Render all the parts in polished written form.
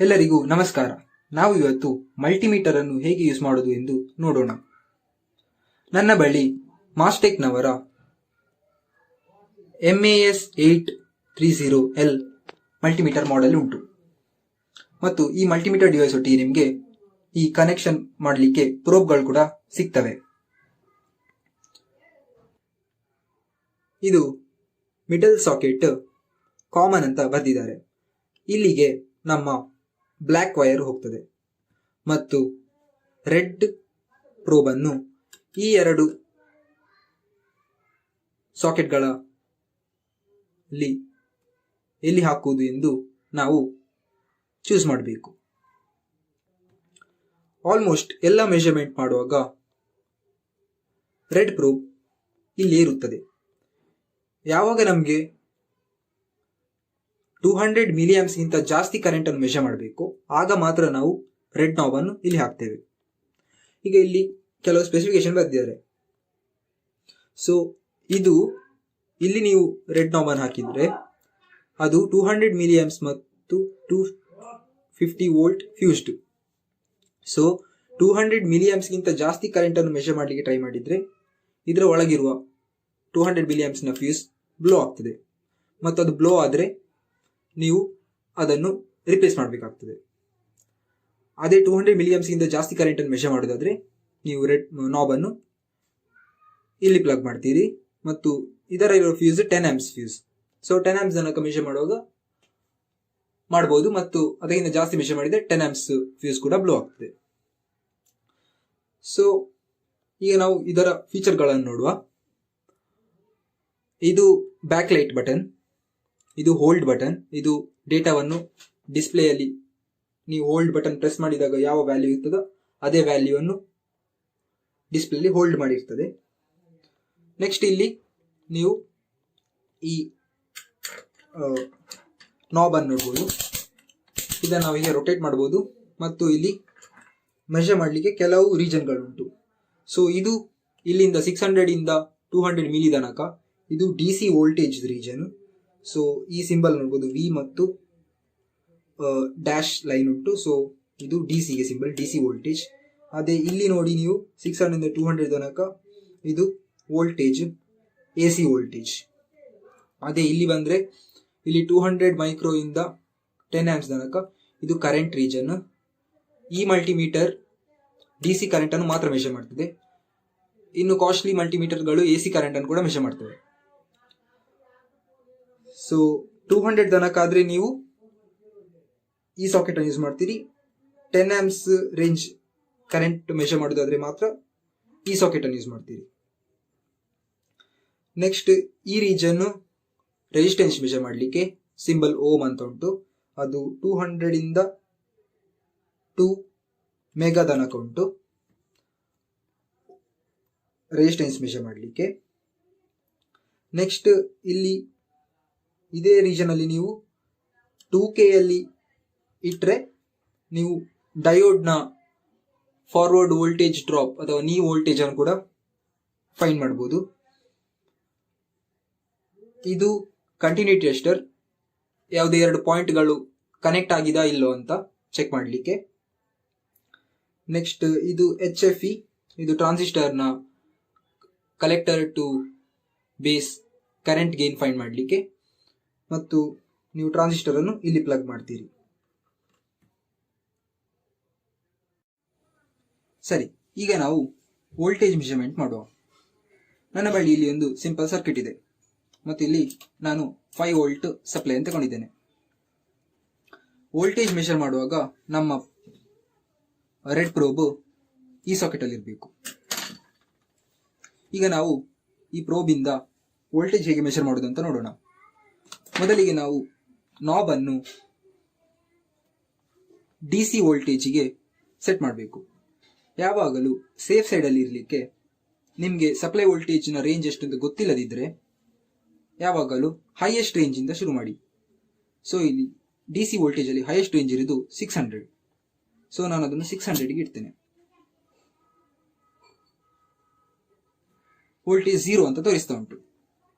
ಎಲ್ಲರಿಗೂ ನಮಸ್ಕಾರ. ನಾವು ಇವತ್ತು ಮಲ್ಟಿಮೀಟರ್ ಅನ್ನು ಹೇಗೆ ಯೂಸ್ ಮಾಡೋದು ಎಂದು ನೋಡೋಣ. ನನ್ನ ಬಳಿ ಮಾಸ್ಟೆಕ್ನವರ MAS830L ಮಲ್ಟಿಮೀಟರ್ ಮಾಡೆಲ್ ಉಂಟು ಮತ್ತು ಈ ಮಲ್ಟಿಮೀಟರ್ ಡಿವೈಸ್ ಒಟ್ಟಿಗೆ ನಿಮಗೆ ಈ ಕನೆಕ್ಷನ್ ಮಾಡಲಿಕ್ಕೆ ಪ್ರೋಬ್ಗಳು ಕೂಡ ಸಿಗ್ತವೆ. ಇದು ಮಿಡಲ್ ಸಾಕೆಟ್ ಕಾಮನ್ ಅಂತ ಬರೆದಿದ್ದಾರೆ. ಇಲ್ಲಿಗೆ ನಮ್ಮ ಬ್ಲ್ಯಾಕ್ ವೈರ್ ಹೋಗ್ತದೆ ಮತ್ತು ರೆಡ್ ಪ್ರೋಬ್ ಅನ್ನು ಈ ಎರಡು ಸಾಕೆಟ್ಗಳಲ್ಲಿ ಎಲ್ಲಿ ಹಾಕುವುದು ಎಂದು ನಾವು ಚೂಸ್ ಮಾಡಬೇಕು. ಆಲ್ಮೋಸ್ಟ್ ಎಲ್ಲ ಮೆಜರ್ಮೆಂಟ್ ಮಾಡುವಾಗ ರೆಡ್ ಪ್ರೋಬ್ ಇಲ್ಲಿ ಇರುತ್ತದೆ. ಯಾವಾಗ ನಮಗೆ 200 ಮಿಲಿಯಮ್ಸ್ ಗಿಂತ ಜಾಸ್ತಿ ಕರೆಂಟ್ ಅನ್ನು ಮೆಷರ್ ಮಾಡಬೇಕು, ಆಗ ಮಾತ್ರ ನಾವು ರೆಡ್ ನಾಬ್ ಅನ್ನು ಇಲ್ಲಿ ಹಾಕ್ತೇವೆ. ಈಗ ಇಲ್ಲಿ ಕೆಲವು ಸ್ಪೆಸಿಫಿಕೇಶನ್ ಬರೆದಿದ್ದಾರೆ. ಸೊ ಇದು ಇಲ್ಲಿ ನೀವು ರೆಡ್ ನಾಬ್ ಅನ್ನು ಹಾಕಿದ್ರೆ ಅದು 200 ಮಿಲಿಯಮ್ಸ್ ಮತ್ತು 250 ವೋಲ್ಟ್ ಫ್ಯೂಸ್ಡ್. ಸೊ 200 ಮಿಲಿಯಮ್ಸ್ ಗಿಂತ ಜಾಸ್ತಿ ಕರೆಂಟ್ ಅನ್ನು ಮೆಷರ್ ಮಾಡಲಿಕ್ಕೆ ಟ್ರೈ ಮಾಡಿದ್ರೆ ಇದರ ಒಳಗಿರುವ 200 ಮಿಲಿಯಮ್ಸ್ ನ ಫ್ಯೂಸ್ ಬ್ಲೋ ಆಗ್ತದೆ ಮತ್ತು ಅದು ಬ್ಲೋ ಆದರೆ ನೀವು ಅದನ್ನು ರಿಪ್ಲೇಸ್ ಮಾಡಬೇಕಾಗ್ತದೆ. ಅದೇ 200 ಮಿಲಿಯಮ್ಸ್ ಗಿಂತ ಜಾಸ್ತಿ ಕರೆಂಟ್ ಅನ್ನು ಮೆಷರ್ ಮಾಡೋದಾದ್ರೆ ನೀವು ರೆಡ್ ನಾಬ್ ಅನ್ನು ಇಲ್ಲಿ ಪ್ಲಗ್ ಮಾಡ್ತೀರಿ ಮತ್ತು ಇದರ ಇರೋ fuse 10 amps fuse. So 10 amps ತನಕ ಮೆಷರ್ ಮಾಡುವಾಗ ಮಾಡಬಹುದು ಮತ್ತು ಅದಕ್ಕಿಂತ ಜಾಸ್ತಿ ಮೆಷರ್ ಮಾಡಿದ್ರೆ 10 ಆಂಪ್ಸ್ ಫ್ಯೂಸ್ ಕೂಡ ಬ್ಲೋ ಆಗ್ತದೆ. ಸೊ ಈಗ ನಾವು ಇದರ ಫೀಚರ್ಗಳನ್ನು ನೋಡುವ. ಇದು ಬ್ಯಾಕ್ ಲೈಟ್ ಬಟನ್, ಇದು ಹೋಲ್ಡ್ ಬಟನ್. ಇದು ಡೇಟಾವನ್ನು ಡಿಸ್ಪ್ಲೇಯಲ್ಲಿ ನೀವು ಹೋಲ್ಡ್ ಬಟನ್ ಪ್ರೆಸ್ ಮಾಡಿದಾಗ ಯಾವ ವ್ಯಾಲ್ಯೂ ಇರ್ತದೋ ಅದೇ ವ್ಯಾಲ್ಯೂವನ್ನು ಡಿಸ್ಪ್ಲೇಲಿ ಹೋಲ್ಡ್ ಮಾಡಿರ್ತದೆ. ನೆಕ್ಸ್ಟ್ ಇಲ್ಲಿ ನೀವು ಈ ನಾಬ್ ಅನ್ನು ನೋಡ್ಬೋದು. ಇದನ್ನು ನಾವು ಹೀಗೆ ರೊಟೇಟ್ ಮಾಡ್ಬೋದು ಮತ್ತು ಇಲ್ಲಿ ಮೆಷರ್ ಮಾಡಲಿಕ್ಕೆ ಕೆಲವು ರೀಜನ್ಗಳುಂಟು. ಸೊ ಇದು ಇಲ್ಲಿಂದ 600 ಇಂದ 200 ಮಿಲಿ ತನಕ ಇದು DC ವೋಲ್ಟೇಜ್ ರೀಜನ್. ಸೊ ಈ ಸಿಂಬಲ್ ನೋಡ್ಬೋದು, ವಿ ಮತ್ತು ಡ್ಯಾಶ್ ಲೈನ್ ಉಂಟು. ಸೊ ಇದು ಡಿಸಿಗೆ ಸಿಂಬಲ್, DC ವೋಲ್ಟೇಜ್. ಅದೇ ಇಲ್ಲಿ ನೋಡಿ ನೀವು 600 ಇಂದ 200 ತನಕ ಇದು ವೋಲ್ಟೇಜ್, AC ವೋಲ್ಟೇಜ್. ಅದೇ ಇಲ್ಲಿ ಬಂದರೆ ಇಲ್ಲಿ 200 ಮೈಕ್ರೋ ಇಂದ 10 ಆಂಪ್ಸ್ ತನಕ ಇದು ಕರೆಂಟ್ ರೀಜನ್. ಈ ಮಲ್ಟಿಮೀಟರ್ DC ಕರೆಂಟ್ ಅನ್ನು ಮಾತ್ರ ಮೆಷರ್ ಮಾಡ್ತದೆ. ಇನ್ನು ಕಾಸ್ಟ್ಲಿ ಮಲ್ಟಿಮೀಟರ್ಗಳು AC ಕರೆಂಟ್ ಅನ್ನು ಕೂಡ ಮೆಷರ್ ಮಾಡ್ತವೆ. ಸೊ 200 ತನಕ ಆದ್ರೆ ನೀವು ಈ ಸಾಕೆಟ್ ಅನ್ನು ಯೂಸ್ ಮಾಡ್ತೀರಿ. 10 ಆಂಪ್ಸ್ ರೇಂಜ್ ಕರೆಂಟ್ ಮೆಷರ್ ಮಾಡೋದಾದ್ರೆ ಮಾತ್ರ ಈ ಸಾಕೆಟ್ ಅನ್ನು ಯೂಸ್ ಮಾಡ್ತೀರಿ. ನೆಕ್ಸ್ಟ್ ಈ ರೀಜನ್ ರೆಸಿಸ್ಟೆನ್ಸ್ ಮೆಷರ್ ಮಾಡಲಿಕ್ಕೆ ಸಿಂಬಲ್ ಓಮ್ ಅಂತ ಉಂಟು. ಅದು 200 ಇಂದ 2 ಮೆಗಾ ತನಕ ಉಂಟು ರೆಸಿಸ್ಟೆನ್ಸ್ ಮೆಷರ್ ಮಾಡಲಿಕ್ಕೆ. ನೆಕ್ಸ್ಟ್ ಇಲ್ಲಿ ಇದೇ ರೀಜನ್ ಅಲ್ಲಿ ನೀವು 2K ಅಲ್ಲಿ ಇಟ್ಟರೆ ನೀವು ಡಯೋಡ್ನ ಫಾರ್ವರ್ಡ್ ವೋಲ್ಟೇಜ್ ಡ್ರಾಪ್ ಅಥವಾ ನೀ ವೋಲ್ಟೇಜ್ ಅನ್ನು ಕೂಡ ಫೈಂಡ್ ಮಾಡಬಹುದು. ಇದು ಕಂಟಿನ್ಯೂಟಿ ಟೆಸ್ಟರ್, ಯಾವುದೇ ಎರಡು ಪಾಯಿಂಟ್ಗಳು ಕನೆಕ್ಟ್ ಆಗಿದಾ ಇಲ್ಲೋ ಅಂತ ಚೆಕ್ ಮಾಡಲಿಕ್ಕೆ. ನೆಕ್ಸ್ಟ್ ಇದು HFE, ಇದು ಟ್ರಾನ್ಸಿಸ್ಟರ್ನ collector to base current gain find ಮಾಡಲಿಕ್ಕೆ. ಮತ್ತು ನೀವು ಟ್ರಾನ್ಸಿಸ್ಟರ್ ಅನ್ನು ಇಲ್ಲಿ ಪ್ಲಗ್ ಮಾಡ್ತೀರಿ. ಸರಿ, ಈಗ ನಾವು ವೋಲ್ಟೇಜ್ ಮೆಷರ್ಮೆಂಟ್ ಮಾಡುವ. ನನ್ನ ಬಳಿ ಇಲ್ಲಿ ಒಂದು ಸಿಂಪಲ್ ಸರ್ಕ್ಯೂಟ್ ಇದೆ ಮತ್ತು ಇಲ್ಲಿ ನಾನು 5 ವೋಲ್ಟ್ ಸಪ್ಲೈ ಅಂತ ತಗೊಂಡಿದ್ದೇನೆ. ವೋಲ್ಟೇಜ್ ಮೆಷರ್ ಮಾಡುವಾಗ ನಮ್ಮ ರೆಡ್ ಪ್ರೋಬ್ ಈ ಸಾಕೆಟ್ ಅಲ್ಲಿ ಇರಬೇಕು. ಈಗ ನಾವು ಈ ಪ್ರೋಬ್ ಇಂದ ವೋಲ್ಟೇಜ್ ಹೇಗೆ ಮೆಷರ್ ಮಾಡೋದು ಅಂತ ನೋಡೋಣ. ಮೊದಲಿಗೆ ನಾವು ನಾಬ್ ಅನ್ನು DC ವೋಲ್ಟೇಜಿಗೆ ಸೆಟ್ ಮಾಡಬೇಕು. ಯಾವಾಗಲೂ ಸೇಫ್ ಸೈಡ್ ಅಲ್ಲಿ ಇರಲಿಕ್ಕೆ ನಿಮಗೆ ಸಪ್ಲೈ ವೋಲ್ಟೇಜ್ನ ರೇಂಜ್ ಎಷ್ಟು ಅಂತ ಗೊತ್ತಿಲ್ಲದಿದ್ದರೆ ಯಾವಾಗಲೂ ಹೈಯೆಸ್ಟ್ ರೇಂಜ್ ಇಂದ ಶುರು ಮಾಡಿ. ಸೊ ಇಲ್ಲಿ DC ವೋಲ್ಟೇಜ್ ಅಲ್ಲಿ ಹೈಯೆಸ್ಟ್ ರೇಂಜ್ ಇರೋದು 600. ಸೊ ನಾನು ಅದನ್ನು 600ಗೆ ಇಡ್ತೇನೆ. ವೋಲ್ಟೇಜ್ 0 ಅಂತ ತೋರಿಸ್ತಾ ಉಂಟು.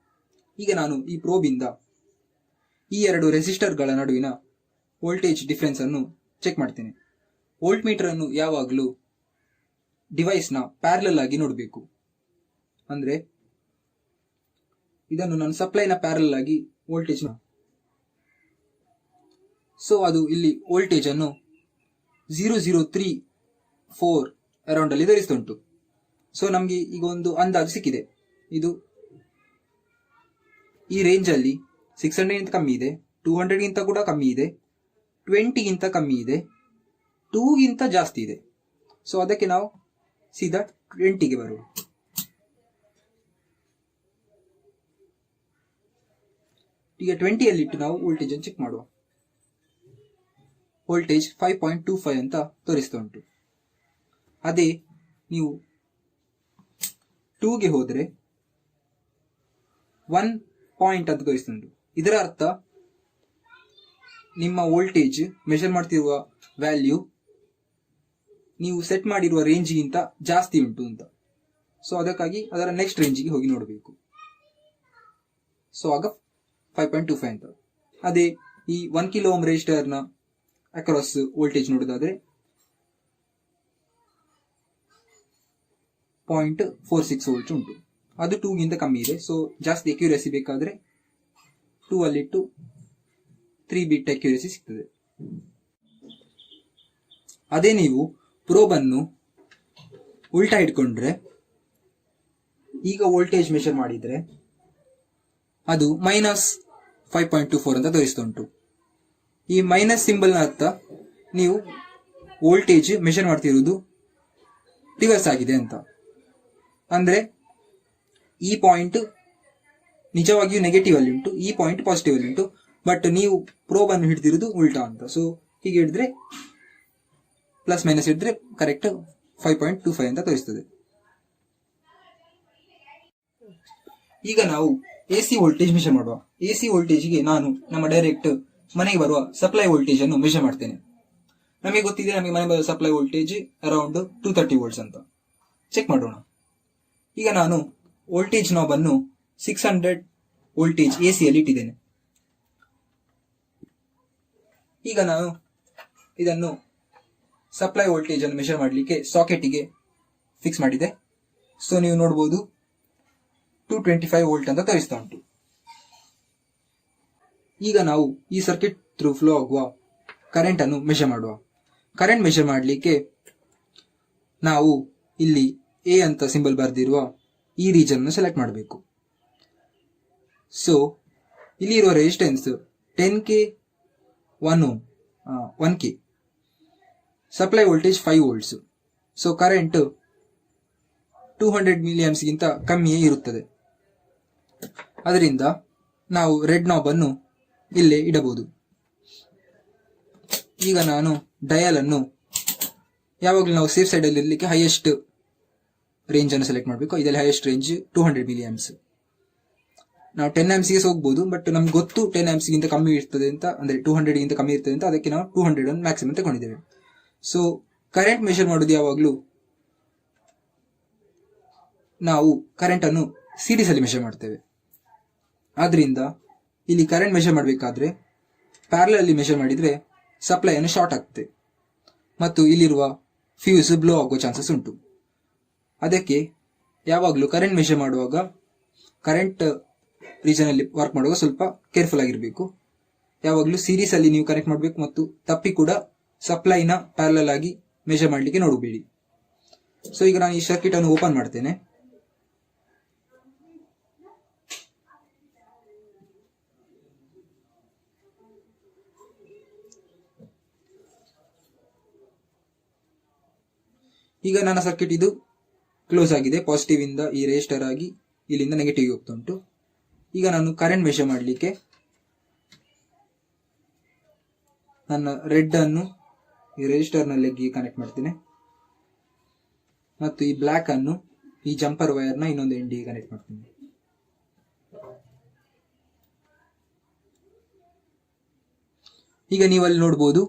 ಈಗ ನಾನು ಈ ಪ್ರೋಬ್ ಇಂದ ಈ ಎರಡು ರೆಸಿಸ್ಟರ್ಗಳ ನಡುವಿನ ವೋಲ್ಟೇಜ್ ಡಿಫರೆನ್ಸ್ ಅನ್ನು ಚೆಕ್ ಮಾಡ್ತೇನೆ. ವೋಲ್ಟ್ ಮೀಟರ್ ಅನ್ನು ಯಾವಾಗಲೂ ಡಿವೈಸ್ನ ಪ್ಯಾರಲಲ್ ಆಗಿ ನೋಡಬೇಕು. ಅಂದ್ರೆ ಇದನ್ನು ನಾನು ಸಪ್ಲೈನ ಪ್ಯಾರಲಲ್ ಆಗಿ ವೋಲ್ಟೇಜ್, ಸೊ ಅದು ಇಲ್ಲಿ ವೋಲ್ಟೇಜ್ ಅನ್ನು 0034 ಅರೌಂಡ್ ಅಲ್ಲಿ ತೋರಿಸ್ತುಂಟು. ಸೊ ನಮಗೆ ಈಗ ಒಂದು ಅಂದಾಜು ಸಿಕ್ಕಿದೆ. ಇದು ಈ ರೇಂಜ್ ಅಲ್ಲಿ 600 ಗಿಂತ ಕಮ್ಮಿ ಇದೆ, 200 ಗಿಂತ ಕೂಡ ಕಮ್ಮಿ ಇದೆ, 20 ಗಿಂತ ಕಮ್ಮಿ ಇದೆ, 2 ಗಿಂತ ಜಾಸ್ತಿ ಇದೆ. ಸೊ ಅದಕ್ಕೆ ನಾವು ಸೀದಾ 20ಗೆ ಬರುವ. ಈಗ 20 ಅಲ್ಲಿಟ್ಟು ನಾವು ವೋಲ್ಟೇಜ್ ಅನ್ನು ಚೆಕ್ ಮಾಡುವ. ವೋಲ್ಟೇಜ್ 5.25 ಅಂತ ತೋರಿಸ್ತಾ ಉಂಟು. ಅದೇ ನೀವು 2ಗೆ ಹೋದ್ರೆ 1 ಪಾಯಿಂಟ್ ಅಂತ ತೋರಿಸ್ತುಂಟು. ಇದರ ಅರ್ಥ ನಿಮ್ಮ ವೋಲ್ಟೇಜ್ ಮೆಷರ್ ಮಾಡ್ತಿರುವ ವ್ಯಾಲ್ಯೂ ನೀವು ಸೆಟ್ ಮಾಡಿರುವ ರೇಂಜ್ಗಿಂತ ಜಾಸ್ತಿ ಉಂಟು ಅಂತ. ಸೊ ಅದಕ್ಕಾಗಿ ಅದರ ನೆಕ್ಸ್ಟ್ ರೇಂಜಿಗೆ ಹೋಗಿ ನೋಡಬೇಕು. ಸೊ ಆಗ 5.25 ಅಂತ. ಅದೇ ಈ 1 ಕಿಲೋ ಓಮ್ ರೆಜಿಸ್ಟರ್ನ ಅಕ್ರಾಸ್ ವೋಲ್ಟೇಜ್ ನೋಡೋದಾದ್ರೆ 0.46 ವೋಲ್ಟ್ ಉಂಟು. ಅದು 2 ಗಿಂತ ಕಮ್ಮಿ ಇದೆ. ಸೊ ಜಾಸ್ತಿ ಅಕ್ಯುರಸಿ ಬೇಕಾದ್ರೆ 2 ಅಲ್ಲಿಟ್ಟು 3 ಬಿಟ್ ಅಕ್ಯುರಸಿ ಸಿಗ್ತದೆ. ಅದೇ ನೀವು ಪ್ರೋಬ್ ಅನ್ನು ಉಲ್ಟಾ ಇಟ್ಕೊಂಡ್ರೆ, ಈಗ ವೋಲ್ಟೇಜ್ ಮೆಷರ್ ಮಾಡಿದ್ರೆ ಅದು -5.24 ಅಂತ ತೋರಿಸ್ತಾ ಉಂಟು. ಈ ಮೈನಸ್ ಸಿಂಬಲ್ ನ ಅರ್ಥ ನೀವು ವೋಲ್ಟೇಜ್ ಮೆಷರ್ ಮಾಡ್ತಿರುವುದು ರಿವರ್ಸ್ ಆಗಿದೆ ಅಂತ. ಅಂದ್ರೆ ಈ ಪಾಯಿಂಟ್ ನಿಜವಾಗಿಯೂ ನೆಗೆಟಿವ್ ಅಲ್ಲಿ ಉಂಟು, ಈ ಪಾಯಿಂಟ್ ಪಾಸಿಟಿವ್ ಅಲ್ಲಿ ಉಂಟು, ಬಟ್ ನೀವು ಪ್ರೋಬ್ ಅನ್ನು ಹಿಡಿದಿರುವುದು ಉಲ್ಟಾ ಅಂತ. ಸೊ ಹೀಗೆ ಹಿಡಿದ್ರೆ ಪ್ಲಸ್ ಮೈನಸ್ ಹಿಡಿದ್ರೆ ಕರೆಕ್ಟ್ 5.25 ಅಂತ ತೋರಿಸ್ತದೆ. ಈಗ ನಾವು AC ವೋಲ್ಟೇಜ್ ಮೆಷರ್ ಮಾಡುವ. AC ವೋಲ್ಟೇಜ್ಗೆ ನಾನು ನಮ್ಮ ಡೈರೆಕ್ಟ್ ಮನೆಗೆ ಬರುವ ಸಪ್ಲೈ ವೋಲ್ಟೇಜ್ ಅನ್ನು ಮೆಷರ್ ಮಾಡ್ತೇನೆ. ನಮಗೆ ಗೊತ್ತಿದೆ, ನಮಗೆ ಮನೆ ಬರುವ ಸಪ್ಲೈ ವೋಲ್ಟೇಜ್ ಅರೌಂಡ್ 230 ವೋಲ್ಟ್ಸ್ ಅಂತ. ಚೆಕ್ ಮಾಡೋಣ. ಈಗ ನಾನು ವೋಲ್ಟೇಜ್ ನಾಬ್ ಅನ್ನು 600 ವೋಲ್ಟೇಜ್ AC ಅಲ್ಲಿ ಇಟ್ಟಿದ್ದೇನೆ. ಈಗ ನಾನು ಇದನ್ನು ಸಪ್ಲೈ ವೋಲ್ಟೇಜ್ ಅನ್ನು ಮೆಷರ್ ಮಾಡಲಿಕ್ಕೆ ಸಾಕೆಟ್ಗೆ ಫಿಕ್ಸ್ ಮಾಡಿದೆ. ಸೊ ನೀವು ನೋಡಬಹುದು 225 ವೋಲ್ಟ್ ಅಂತ ತೋರಿಸ್ತಾ ಉಂಟು. ಈಗ ನಾವು ಈ ಸರ್ಕ್ಯೂಟ್ ಥ್ರೂ ಫ್ಲೋ ಆಗುವ ಕರೆಂಟ್ ಅನ್ನು ಮೆಷರ್ ಮಾಡುವ. ಕರೆಂಟ್ ಮೆಷರ್ ಮಾಡಲಿಕ್ಕೆ ನಾವು ಇಲ್ಲಿ ಎ ಅಂತ ಸಿಂಬಲ್ ಬರೆದಿರುವ ಈ ರೀಜನ್ ಅನ್ನು ಸೆಲೆಕ್ಟ್ ಮಾಡಬೇಕು. ಸೊ ಇಲ್ಲಿ ಇರುವ resistance 10K 1K, supply voltage 5 volts. So current 200 ಮಿಲಿಯಮ್ಸ್ ಗಿಂತ ಕಮ್ಮಿಯೇ ಇರುತ್ತದೆ. ಅದರಿಂದ ನಾವು ರೆಡ್ ನಾಬ್ ಅನ್ನು ಇಲ್ಲೇ ಇಡಬಹುದು. ಈಗ ನಾನು ಡಯಲ್ ಅನ್ನು ಯಾವಾಗಲೂ ನಾವು ಸೇಫ್ ಸೈಡ್ ಅಲ್ಲಿ ಇರಲಿಕ್ಕೆ ಹೈಯೆಸ್ಟ್ ರೇಂಜ್ ಅನ್ನು ಸೆಲೆಕ್ಟ್ ಮಾಡಬೇಕು. ಇದರಲ್ಲಿ ಹೈಯೆಸ್ಟ್ ರೇಂಜ್ 200 ಮಿಲಿಯಮ್ಸ್. ನಾವು 10 amps ಗೆ ಹೋಗಬಹುದು, ಬಟ್ ನಮ್ಗೆ ಗೊತ್ತು 10 amps ಗಿಂತ ಕಮ್ಮಿ ಇರ್ತದೆ ಅಂತ, ಅಂದ್ರೆ 200 ಗಿಂತ ಕಮ್ಮಿ ಇರ್ತದೆ ಅಂತ, ಅದಕ್ಕೆ ನಾವು 200 ಅನ್ನು ಮ್ಯಾಕ್ಸಿಮಮ್ ತಗೊಂಡಿದ್ದೇವೆ. ಸೊ ಕರೆಂಟ್ ಮೆಷರ್ ಮಾಡೋದು ಯಾವಾಗಲೂ ನಾವು ಕರೆಂಟ್ ಅನ್ನು ಸೀರೀಸ್ ಅಲ್ಲಿ ಮೆಷರ್ ಮಾಡ್ತೇವೆ. ಆದ್ರಿಂದ ಇಲ್ಲಿ ಕರೆಂಟ್ ಮೆಷರ್ ಮಾಡಬೇಕಾದ್ರೆ ಪ್ಯಾರಲಲ್ ಅಲ್ಲಿ ಮೆಷರ್ ಮಾಡಿದ್ರೆ ಸಪ್ಲೈ ಅನ್ನು ಶಾರ್ಟ್ ಆಗ್ತದೆ ಮತ್ತು ಇಲ್ಲಿರುವ ಫ್ಯೂಸ್ ಬ್ಲೋ ಆಗೋ ಚಾನ್ಸಸ್ ಉಂಟು. ಅದಕ್ಕೆ ಯಾವಾಗಲೂ ಕರೆಂಟ್ ಮೆಷರ್ ಮಾಡುವಾಗ, ಕರೆಂಟ್ ರೀಜನ್ ಅಲ್ಲಿ ವರ್ಕ್ ಮಾಡುವಾಗ ಸ್ವಲ್ಪ ಕೇರ್ಫುಲ್ ಆಗಿರಬೇಕು. ಯಾವಾಗಲೂ ಸೀರೀಸ್ ಅಲ್ಲಿ ನೀವು ಕನೆಕ್ಟ್ ಮಾಡಬೇಕು ಮತ್ತು ತಪ್ಪಿ ಕೂಡ ಸಪ್ಲೈನ ಪ್ಯಾರಲಲ್ ಆಗಿ ಮೆಷರ್ ಮಾಡಲಿಕ್ಕೆ ನೋಡಬೇಡಿ. ಸೊ ಈಗ ನಾನು ಈ ಸರ್ಕ್ಯೂಟ್ ಅನ್ನು ಓಪನ್ ಮಾಡ್ತೇನೆ. ಈಗ ನನ್ನ ಸರ್ಕ್ಯೂಟ್ ಇದು ಕ್ಲೋಸ್ ಆಗಿದೆ. ಪಾಸಿಟಿವ್ ಇಂದ ಈ ರೆಜಿಸ್ಟರ್ ಆಗಿ ಇಲ್ಲಿಂದ ನೆಗೆಟಿವ್ ಹೋಗ್ತಾ ಉಂಟು. ಈಗ ನಾನು ಕರೆಂಟ್ ಮೆಷರ್ ಮಾಡಲಿಕ್ಕೆ ನನ್ನ ರೆಡ್ ಅನ್ನು ಈ ರೆಜಿಸ್ಟರ್ ನ ಲೆಗ್ಗೆ ಕನೆಕ್ಟ್ ಮಾಡ್ತೇನೆ ಮತ್ತು ಈ ಬ್ಲಾಕ್ ಅನ್ನು ಈ ಜಂಪರ್ ವೈರ್ ನ ಇನ್ನೊಂದು ಎಂಡಿಗೆ ಕನೆಕ್ಟ್ ಮಾಡ್ತೇನೆ. ಈಗ ನೀವು ಅಲ್ಲಿ ನೋಡಬಹುದು,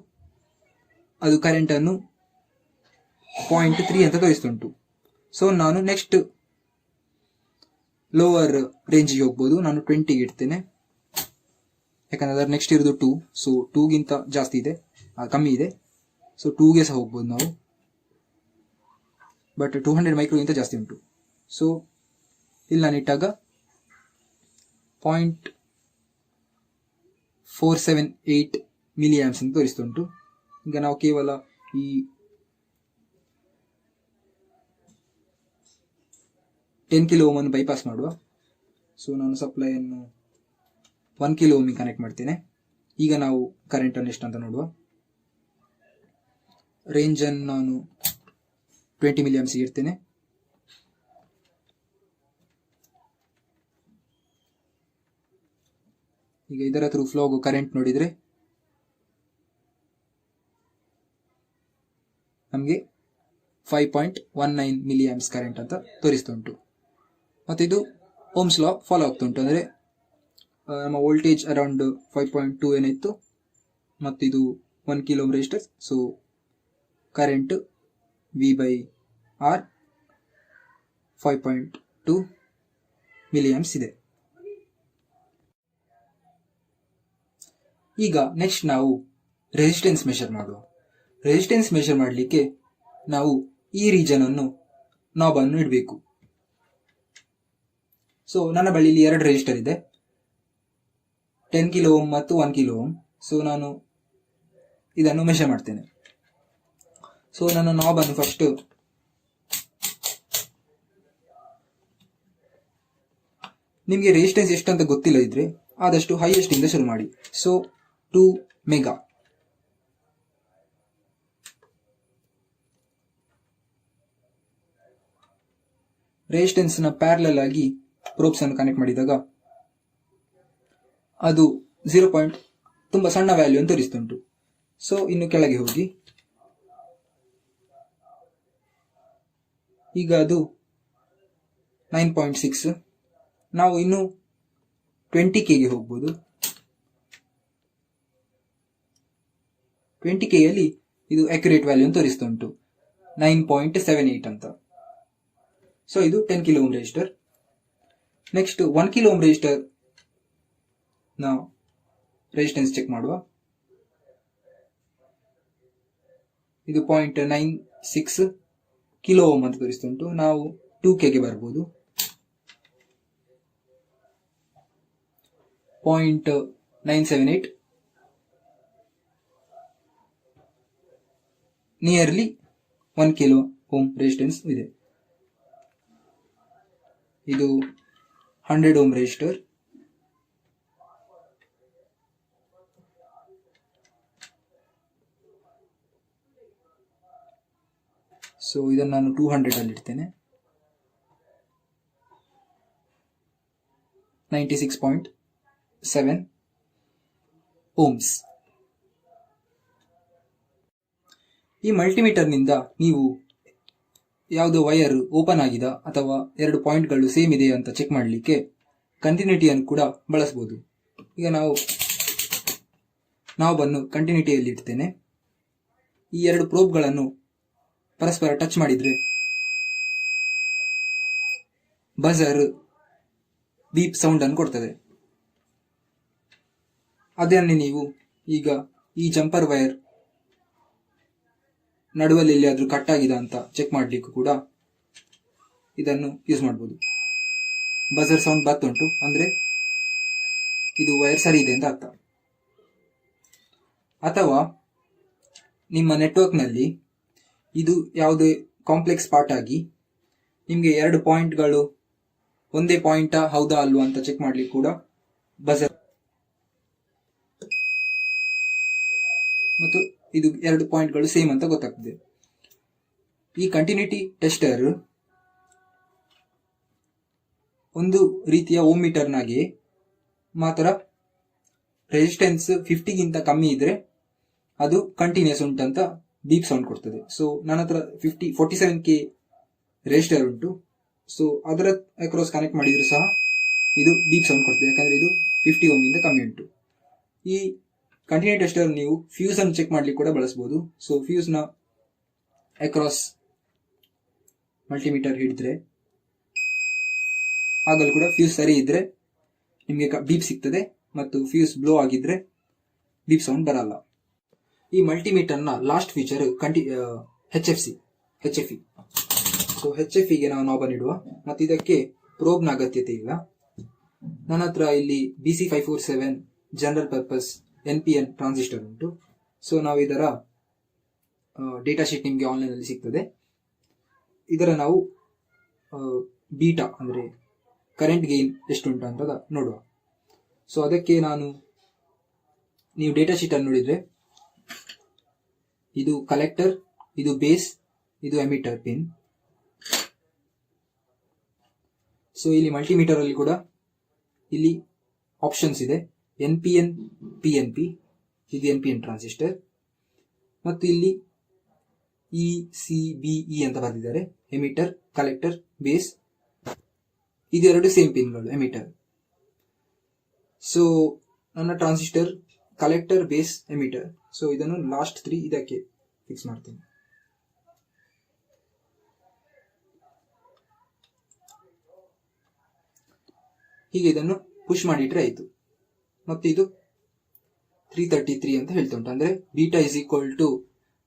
ಅದು ಕರೆಂಟ್ ಅನ್ನು 0.3 ಅಂತ ತೋರಿಸ್ತುಂಟು. ಸೊ ನಾನು ನೆಕ್ಸ್ಟ್ ಲೋವರ್ ರೇಂಜಿಗೆ ಹೋಗ್ಬೋದು. ನಾನು 20ಗೆ ಇಡ್ತೇನೆ, ಯಾಕಂದ್ರೆ ಅದರ ನೆಕ್ಸ್ಟ್ ಇರೋದು 2. ಸೊ 2 ಗಿಂತ ಜಾಸ್ತಿ ಇದೆ, ಕಮ್ಮಿ ಇದೆ. ಸೊ 2ಗೆ ಸಹ ಹೋಗ್ಬೋದು ನಾವು, ಬಟ್ 200 ಮೈಕ್ರೋಗಿಂತ ಜಾಸ್ತಿ ಉಂಟು. ಸೊ ಇಲ್ಲಿ ನಾನು ಇಟ್ಟಾಗ 0.478 ಮಿಲಿ ಆಂಪ್ಸ್ ಅಂತ ತೋರಿಸ್ತುಂಟು. ಈಗ ನಾವು ಕೇವಲ ಈ 10 ಕಿಲೋ ಓಮ್ ಅನ್ನು ಬೈಪಾಸ್ ಮಾಡುವ. ಸೊ ನಾನು ಸಪ್ಲೈಯನ್ನು 1 ಕಿಲೋ ಓಮಿಗೆ ಕನೆಕ್ಟ್ ಮಾಡ್ತೇನೆ. ಈಗ ನಾವು ಕರೆಂಟನ್ನು ಎಷ್ಟು ಅಂತ ನೋಡುವ. ರೇಂಜನ್ನು ನಾನು 20 ಮಿಲಿ ಆಂಪ್ಸ್ ಇಡ್ತೇನೆ. ಈಗ ಇದರ ಥ್ರೂ ಫ್ಲೋ ಆಗೋ ಕರೆಂಟ್ ನೋಡಿದರೆ ನಮಗೆ 5.19 ಮಿಲಿ ಆಂಪ್ಸ್ ಕರೆಂಟ್ ಅಂತ ತೋರಿಸ್ತುಂಟು. ಮತ್ತು ಇದು ಓಮ್ಸ್ ಲಾ ಫಾಲೋ ಆಗ್ತುಂಟು. ಅಂದರೆ ನಮ್ಮ ವೋಲ್ಟೇಜ್ ಅರೌಂಡ್ 5.2 ಏನಿತ್ತು, ಮತ್ತು ಇದು 1 kilo ohm resistor. So current V/R 5.2 milli amps ಇದೆ. ಈಗ ನೆಕ್ಸ್ಟ್ ನಾವು ರೆಸಿಸ್ಟೆನ್ಸ್ ಮೆಷರ್ ಮಾಡುವ. ರೆಸಿಸ್ಟೆನ್ಸ್ ಮೆಷರ್ ಮಾಡಲಿಕ್ಕೆ ನಾವು ಈ ರೀಜನ್ ಅನ್ನು ನಾಬ್ ಅನ್ನು ಇಡಬೇಕು. ಸೊ ನನ್ನ ಬಳಿ ಇಲ್ಲಿ 2 ರೆಸಿಸ್ಟರ್ ಇದೆ, 10 ಕಿಲೋ ಓಮ್ ಮತ್ತು 1 ಕಿಲೋ ಓಮ್. ಸೊ ನಾನು ಇದನ್ನು ಮೆಷರ್ ಮಾಡ್ತೇನೆ. ಸೊ ನನ್ನ ನಾಬ್ ಅನ್ನು ಫಸ್ಟ್ ನಿಮಗೆ ರೆಸಿಸ್ಟೆನ್ಸ್ ಎಷ್ಟು ಅಂತ ಗೊತ್ತಿಲ್ಲ ಇದ್ರೆ ಆದಷ್ಟು ಹೈಯೆಸ್ಟ್ ಇಂದ ಶುರು ಮಾಡಿ. So 2 mega. ರೆಸಿಸ್ಟೆನ್ಸ್ ನ ಪ್ಯಾರಲಲ್ ಆಗಿ ಪ್ರೋಬ್ಸ್ ಅನ್ನು ಕನೆಕ್ಟ್ ಮಾಡಿದಾಗ ಅದು 0. ತುಂಬಾ ಸಣ್ಣ ವ್ಯಾಲ್ಯೂ ಅಂತ ತೋರಿಸ್ತುಂಟು. ಸೊ ಇನ್ನು ಕೆಳಗೆ ಹೋಗಿ ಈಗ ಅದು 9.6. ನಾವು ಇನ್ನು 20K ಗೆ ಹೋಗ್ಬೋದು. 20K ಯಲ್ಲಿ ಇದು ಅಕ್ಯುರೇಟ್ ವ್ಯಾಲ್ಯೂ ಅಂತ ತೋರಿಸ್ತುಂಟು 9.78 ಅಂತ. ಸೊ ಇದು 10 kilo ohm resistor. Next 1 kilo ohm resistor ನಾವು ರೆಸಿಸ್ಟೆನ್ಸ್ ಚೆಕ್ ಮಾಡುವ. ಇದು 0.96 ಕಿಲೋ ಓಮ್ ಅಂತ ತೋರಿಸ್ತುಂಟು. ನಾವು 2K ಗೆ ಬರ್ಬೋದು. 0.978 ನಿಯರ್ಲಿ 1 ಕಿಲೋ ಓಮ್ ರೆಸಿಸ್ಟೆನ್ಸ್ ಇದೆ. ಇದು 100 ಓಮ್ ರೆಸಿಸ್ಟರ್. ಸೊ ಇದನ್ನು ನಾನು 200 ಅಲ್ಲಿ ಇಡ್ತೇನೆ. 96.7 ಓಮ್ಸ್. ಈ ಮಲ್ಟಿಮೀಟರ್ನಿಂದ ನೀವು ಯಾವುದೋ ವೈರ್ ಓಪನ್ ಆಗಿದೆ ಅಥವಾ 2 ಪಾಯಿಂಟ್ಗಳು ಸೇಮ್ ಇದೆ ಅಂತ ಚೆಕ್ ಮಾಡಲಿಕ್ಕೆ ಕಂಟಿನ್ಯೂಟಿಯನ್ನು ಕೂಡ ಬಳಸಬಹುದು. ಈಗ ನಾವು ನಾಬನ್ನು ಕಂಟಿನ್ಯೂಟಿಯಲ್ಲಿ ಇಡ್ತೇನೆ. ಈ 2 ಪ್ರೋಬ್ಗಳನ್ನು ಪರಸ್ಪರ ಟಚ್ ಮಾಡಿದ್ರೆ ಬಜರ್ ಬೀಪ್ ಸೌಂಡ್ ಅನ್ನು ಕೊಡ್ತದೆ. ಅದನ್ನೇ ನೀವು ಈಗ ಈ ಜಂಪರ್ ವೈರ್ ನಡುವಲ್ಲಿ ಎಲ್ಲಿಯಾದ್ರೂ ಕಟ್ ಆಗಿದೆ ಅಂತ ಚೆಕ್ ಮಾಡಲಿಕ್ಕೂ ಕೂಡ ಇದನ್ನು ಯೂಸ್ ಮಾಡಬಹುದು. ಬಜರ್ ಸೌಂಡ್ ಬರ್ತುಂಟು ಅಂದ್ರೆ ಇದು ವೈರ್ ಸರಿ ಇದೆ ಅಂತ ಅರ್ಥ. ಅಥವಾ ನಿಮ್ಮ ನೆಟ್ವರ್ಕ್ನಲ್ಲಿ ಇದು ಯಾವುದೇ ಕಾಂಪ್ಲೆಕ್ಸ್ ಪಾರ್ಟ್ ಆಗಿ ನಿಮಗೆ 2 ಪಾಯಿಂಟ್ಗಳು ಒಂದೇ ಪಾಯಿಂಟ್ ಹೌದಾ ಅಲ್ವಾ ಅಂತ ಚೆಕ್ ಮಾಡ್ಲಿಕ್ಕೆ ಕೂಡ ಬಜರ್, ಮತ್ತು ಇದು 2 ಪಾಯಿಂಟ್ಗಳು ಸೇಮ್ ಅಂತ ಗೊತ್ತಾಗ್ತದೆ. ಈ ಕಂಟಿನ್ಯೂಟಿ ಟೆಸ್ಟರ್ ಒಂದು ರೀತಿಯ ಓಮ್ ಮೀಟರ್ನಾಗೆ ಮಾತ್ರ ರೆಸಿಸ್ಟೆನ್ಸ್ 50ಗಿಂತ ಕಮ್ಮಿ ಇದ್ರೆ ಅದು ಕಂಟಿನ್ಯೂಸ್ ಉಂಟಂತ ಬೀಪ್ ಸೌಂಡ್ ಕೊಡ್ತದೆ. ಸೊ ನನ್ನ ಹತ್ರ 47K ರೆಜಿಸ್ಟರ್ ಉಂಟು. ಸೊ ಅದರ ಅಕ್ರಾಸ್ ಕನೆಕ್ಟ್ ಮಾಡಿದ್ರು ಸಹ ಇದು ಬೀಪ್ ಸೌಂಡ್ ಕೊಡ್ತದೆ, ಯಾಕಂದ್ರೆ ಇದು 50 ಓಮ್ ಇಂದ ಕಮ್ಮಿ ಉಂಟು. ಈ ಕಂಟಿನ್ಯೂ ಟೆಸ್ಟರ್ ನೀವು ಫ್ಯೂಸ್ ಅನ್ನು ಚೆಕ್ ಮಾಡ್ಲಿಕ್ಕೆ ಕೂಡ ಬಳಸಬಹುದು. ಸೊ ಫ್ಯೂಸ್ ನ ಅಕ್ರಾಸ್ ಮಲ್ಟಿಮೀಟರ್ ಹಿಡಿದ್ರೆ ಆಗಲೂ ಕೂಡ ಫ್ಯೂಸ್ ಸರಿ ಇದ್ರೆ ನಿಮಗೆ ಬೀಪ್ ಸಿಗ್ತದೆ, ಮತ್ತು ಫ್ಯೂಸ್ ಬ್ಲೋ ಆಗಿದ್ರೆ ಬೀಪ್ ಸೌಂಡ್ ಬರಲ್ಲ. ಈ ಮಲ್ಟಿಮೀಟರ್ನ ಲಾಸ್ಟ್ ಫೀಚರ್ HFE. ಸೊ HFEಗೆ ನಾವು ನಾಬ್ ಇಡುವ. ಮತ್ತು ಇದಕ್ಕೆ ಪ್ರೋಬ್ನ ಅಗತ್ಯತೆ ಇಲ್ಲ. ನನ್ನ ಹತ್ರ ಇಲ್ಲಿ BC547 general purpose NPN transistor ಉಂಟು. ಸೊ ನಾವು ಇದರ ಡೇಟಾ ಶೀಟ್ ನಿಮಗೆ ಆನ್ಲೈನಲ್ಲಿ ಸಿಗ್ತದೆ. ಇದರ ನಾವು ಬೀಟಾ ಅಂದರೆ ಕರೆಂಟ್ ಗೇನ್ ಎಷ್ಟುಂಟು ಅಂತ ನೋಡುವ. ಸೊ ಅದಕ್ಕೆ ನೀವು ಡೇಟಾ ಶೀಟನ್ನು ನೋಡಿದರೆ ಇದು ಕಲೆಕ್ಟರ್, ಇದು ಬೇಸ್, ಇದು ಎಮಿಟರ್ ಪಿನ್. ಸೊ ಇಲ್ಲಿ ಮಲ್ಟಿಮೀಟರ್ ಅಲ್ಲಿ ಕೂಡ ಇಲ್ಲಿ ಆಪ್ಷನ್ಸ್ ಇದೆ. NPN, PNP, ಇದು NPN ಟ್ರಾನ್ಸಿಸ್ಟರ್. ಮತ್ತು ಇಲ್ಲಿ ECBE ಅಂತ ಬರೆದಿದ್ದಾರೆ. ಎಮಿಟರ್, ಕಲೆಕ್ಟರ್, ಬೇಸ್, ಇದೆರಡು ಸೇಮ್ ಪಿನ್ಗಳು ಎಮಿಟರ್. ಸೊ ನನ್ನ transistor collector, base, emitter. So ಇದನ್ನು ಲಾಸ್ಟ್ 3 ಇದಕ್ಕೆ ಫಿಕ್ಸ್ ಮಾಡ್ತೀನಿ. ಹೀಗೆ ಇದನ್ನು ಪುಷ್ ಮಾಡಿಟ್ರೆ ಆಯಿತು. ಮತ್ತು ಇದು 333 ಅಂತ ಹೇಳ್ತಾ ಉಂಟು. ಅಂದರೆ beta is equal to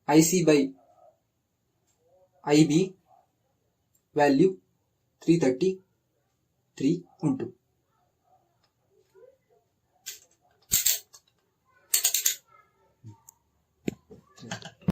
IC/IB value 333 ಉಂಟು.